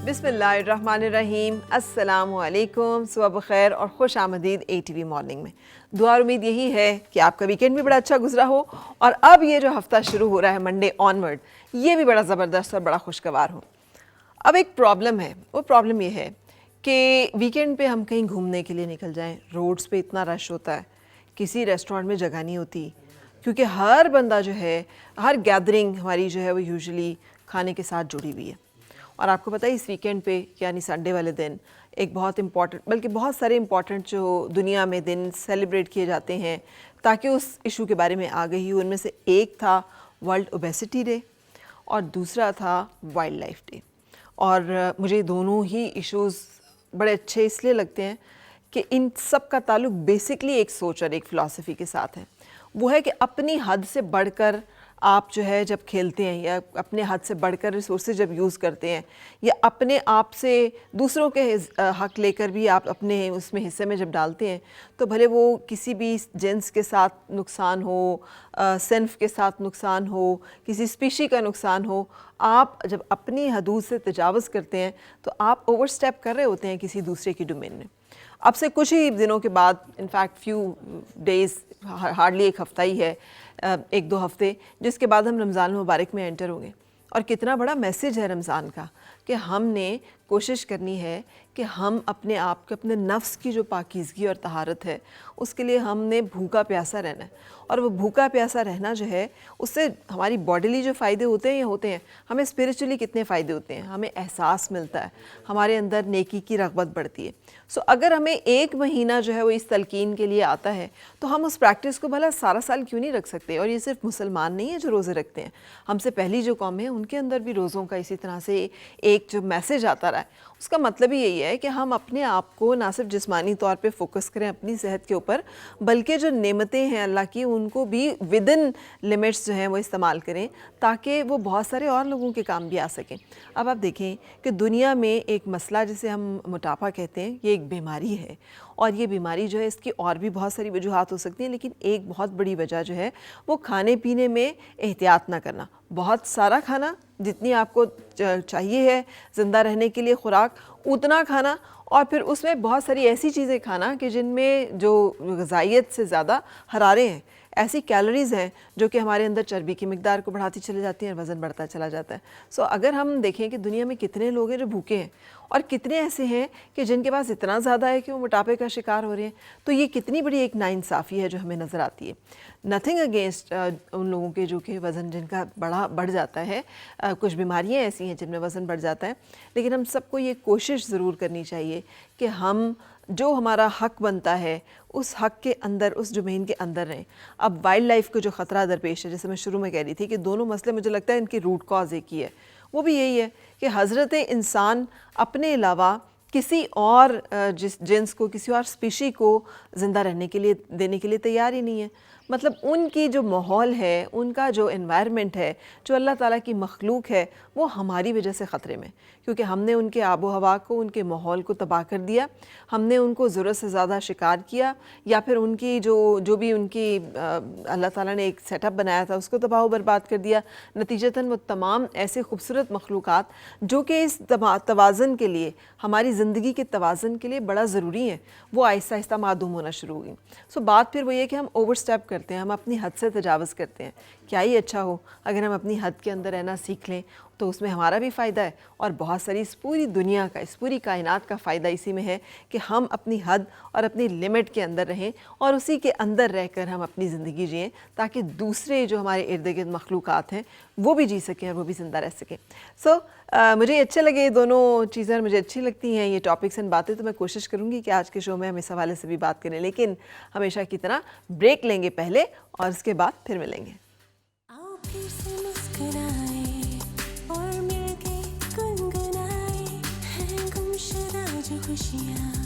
बिस्मिल्लाहिर्रहमानिर्रहीम, अस्सलामु अलैकुम, सुबह बखैर और खुश आमदीद ATV मॉर्निंग में। दुआ और उम्मीद यही है कि आपका वीकेंड भी बड़ा अच्छा गुजरा हो और अब ये जो हफ्ता शुरू हो रहा है मंडे ऑनवर्ड, ये भी बड़ा ज़बरदस्त और बड़ा खुशगवार हो। अब एक प्रॉब्लम है, वो प्रॉब्लम ये है कि वीकेंड पे हम कहीं घूमने के लिए निकल जाएं, रोड्स पे इतना रश होता है, किसी रेस्टोरेंट में जगह नहीं होती, क्योंकि हर बंदा जो है, हर गैदरिंग हमारी जो है वो यूजुअली खाने के साथ जुड़ी हुई है। और आपको पता है इस वीकेंड पे यानी संडे वाले दिन एक बहुत इंपॉर्टेंट, बल्कि बहुत सारे इंपॉर्टेंट जो दुनिया में दिन सेलिब्रेट किए जाते हैं ताकि उस इशू के बारे में आगाही हो। उनमें से एक था वर्ल्ड ओबेसिटी डे और दूसरा था वाइल्ड लाइफ डे। और मुझे दोनों ही इश्यूज़ बड़े अच्छे इसलिए लगते हैं कि इन सब का ताल्लुक बेसिकली एक सोच और एक फ़िलासफ़ी के साथ है। वो है कि अपनी हद से बढ़कर आप जो है जब खेलते हैं या अपने हद से बढ़कर रिसोर्सेज जब यूज़ करते हैं या अपने आप से दूसरों के हक लेकर भी आप अपने उसमें हिस्से में जब डालते हैं, तो भले वो किसी भी जिन्स के साथ नुकसान हो, सिन्फ के साथ नुकसान हो, किसी स्पीशी का नुकसान हो, आप जब अपनी हदूद से तजावज़ करते हैं तो आप ओवर स्टेप कर रहे होते हैं किसी दूसरे की डोमेन में। अब से कुछ ही दिनों के बाद, इनफैक्ट फ्यू डेज़, हार्डली एक हफ़्ता ही है, एक दो हफ़्ते, जिसके बाद हम रमज़ान मुबारक में एंटर होंगे। और कितना बड़ा मैसेज है रमज़ान का कि हमने कोशिश करनी है कि हम अपने आप के, अपने नफ्स की जो पाकीज़गी और तहारत है, उसके लिए हमने भूखा प्यासा रहना है। और वो भूखा प्यासा रहना जो है, उससे हमारी बॉडीली जो फ़ायदे होते हैं, ये होते हैं, हमें स्पिरिचुअली कितने फ़ायदे होते हैं, हमें एहसास मिलता है, हमारे अंदर नेकी की रग़बत बढ़ती है। सो अगर हमें एक महीना जो है वो इस तलकीन के लिए आता है, तो हम उस प्रैक्टिस को भला सारा साल क्यों नहीं रख सकते। और ये सिर्फ मुसलमान नहीं है जो रोज़े रखते हैं, हमसे पहली जो कौम है उनके अंदर भी रोज़ों का इसी तरह से एक जो मैसेज आता रहा है। उसका मतलब ही यही है कि हम अपने आप को ना सिर्फ जिस्मानी तौर पे फोकस करें अपनी सेहत के ऊपर, बल्कि जो नेमतें हैं अल्लाह की, उनको भी विद इन लिमिट्स जो हैं वो इस्तेमाल करें ताकि वो बहुत सारे और लोगों के काम भी आ सकें। अब आप देखें कि दुनिया में एक मसला जिसे हम मोटापा कहते हैं, ये एक बीमारी है। और ये बीमारी जो है, इसकी और भी बहुत सारी वजूहात हो सकती हैं, लेकिन एक बहुत बड़ी वजह जो है वो खाने पीने में एहतियात ना करना। बहुत सारा खाना, जितनी आपको चाहिए है ज़िंदा रहने के लिए खुराक, उतना खाना, और फिर उसमें बहुत सारी ऐसी चीज़ें खाना कि जिनमें जो ग़िज़ाइयत से ज़्यादा हरारे हैं, ऐसी कैलोरीज़ हैं जो कि हमारे अंदर चर्बी की मिकदार को बढ़ाती चली जाती हैं और वज़न बढ़ता चला जाता है। सो अगर हम देखें कि दुनिया में कितने लोग हैं जो भूखे हैं और कितने ऐसे हैं कि जिनके पास इतना ज़्यादा है कि वो मोटापे का शिकार हो रहे हैं, तो ये कितनी बड़ी एक नाइंसाफ़ी है जो हमें नज़र आती है। नथिंग अगेंस्ट उन लोगों के जो कि वज़न जिनका बढ़ जाता है, कुछ बीमारियाँ ऐसी हैं जिनमें वज़न बढ़ जाता है, लेकिन हम सबको ये कोशिश ज़रूर करनी चाहिए कि हम जो हमारा हक बनता है उस हक के अंदर, उस डोमेन के अंदर रहें। अब वाइल्ड लाइफ को जो ख़तरा दरपेश है, जैसे मैं शुरू में कह रही थी कि दोनों मसले मुझे लगता है इनकी रूट कॉज एक ही है, वो भी यही है कि हज़रत इंसान अपने अलावा किसी और जिन्स को, किसी और स्पीशी को ज़िंदा रहने के लिए देने के लिए तैयार ही नहीं है। मतलब उनकी जो माहौल है, उनका जो एनवायरनमेंट है, जो अल्लाह ताला की मखलूक है, वो हमारी वजह से ख़तरे में, क्योंकि हमने उनके आबो हवा को, उनके माहौल को तबाह कर दिया, हमने उनको ज़रूरत से ज़्यादा शिकार किया, या फिर उनकी जो भी उनकी अल्लाह ताला ने एक सेटअप बनाया था उसको तबाह बर्बाद कर दिया। नतीजतन वो तमाम ऐसे खूबसूरत मखलूक़ात जो कि इस तवाज़न के लिए, हमारी ज़िंदगी के तवाज़न के लिए बड़ा ज़रूरी है, वो आहिस्ता आहिस्ता मादूम होना शुरू हुई। सो बात फिर वही है कि हम ओवर स्टेप करते हैं, हम अपनी हद से तजावज़ करते हैं। क्या ही अच्छा हो अगर हम अपनी हद के अंदर रहना सीख लें, तो उसमें हमारा भी फ़ायदा है और बहुत सारी इस पूरी दुनिया का, इस पूरी कायनात का फ़ायदा इसी में है कि हम अपनी हद और अपनी लिमिट के अंदर रहें और उसी के अंदर रहकर हम अपनी ज़िंदगी जिएं, ताकि दूसरे जो हमारे इर्द गिर्द मखलूक़ात हैं वो भी जी सकें और वो भी ज़िंदा रह सकें। सो मुझे अच्छे लगे ये दोनों चीज़ें, मुझे अच्छी लगती हैं ये टॉपिक्स एंड बातें, तो मैं कोशिश करूँगी कि आज के शो में हम इस हवाले से भी बात करें, लेकिन हमेशा की तरह ब्रेक लेंगे पहले और उसके बाद फिर मिलेंगे। खुशियाँ